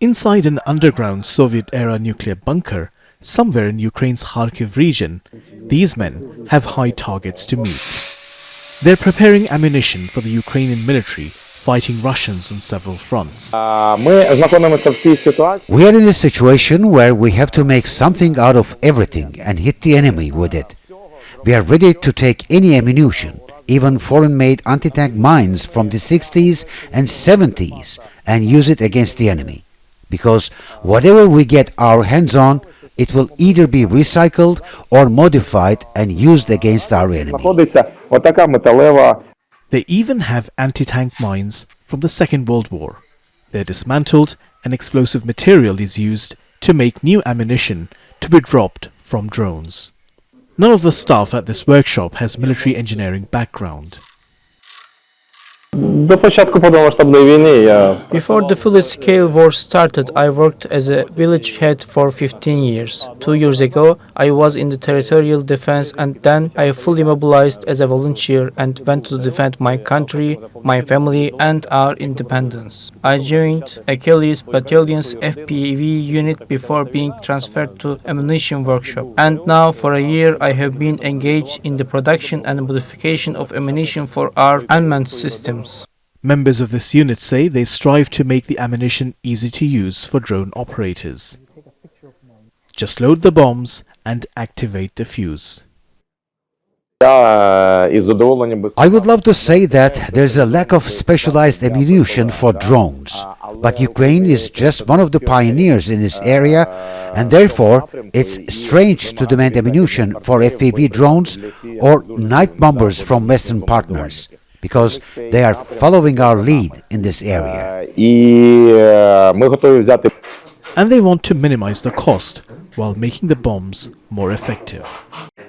Inside an underground Soviet-era nuclear bunker, somewhere in Ukraine's Kharkiv region, these men have high targets to meet. They're preparing ammunition for the Ukrainian military, fighting Russians on several fronts. We are in a situation where we have to make something out of everything and hit the enemy with it. We are ready to take any ammunition, even foreign-made anti-tank mines from the 60s and 70s, and use it against the enemy. Because whatever we get our hands on, it will either be recycled or modified and used against our enemy. They even have anti-tank mines from the Second World War. They're dismantled and explosive material is used to make new ammunition to be dropped from drones. None of the staff at this workshop has military engineering background. Before the full-scale war started, I worked as a village head for 15 years. 2 years ago, I was in the territorial defense, and then I fully mobilized as a volunteer and went to defend my country, my family, and our independence. I joined Achilles Battalion's FPV unit before being transferred to ammunition workshop. And now, for a year, I have been engaged in the production and modification of ammunition for our unmanned systems. Members of this unit say they strive to make the ammunition easy to use for drone operators. Just load the bombs and activate the fuse. I would love to say that there's a lack of specialized ammunition for drones, but Ukraine is just one of the pioneers in this area, and therefore it's strange to demand ammunition for FPV drones or night bombers from Western partners, because they are following our lead in this area. And they want to minimize the cost while making the bombs more effective.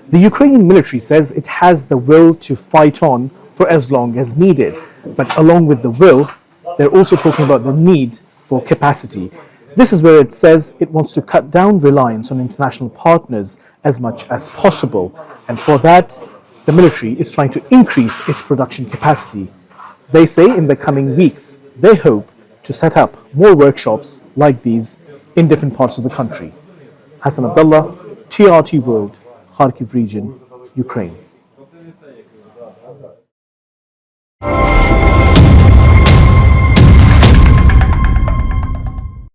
The Ukrainian military says it has the will to fight on for as long as needed. But along with the will, they're also talking about the need for capacity. This is where it says it wants to cut down reliance on international partners as much as possible. And for that, the military is trying to increase its production capacity. They say in the coming weeks, they hope to set up more workshops like these in different parts of the country. Hasan Abdullah, TRT World, Kharkiv region, Ukraine.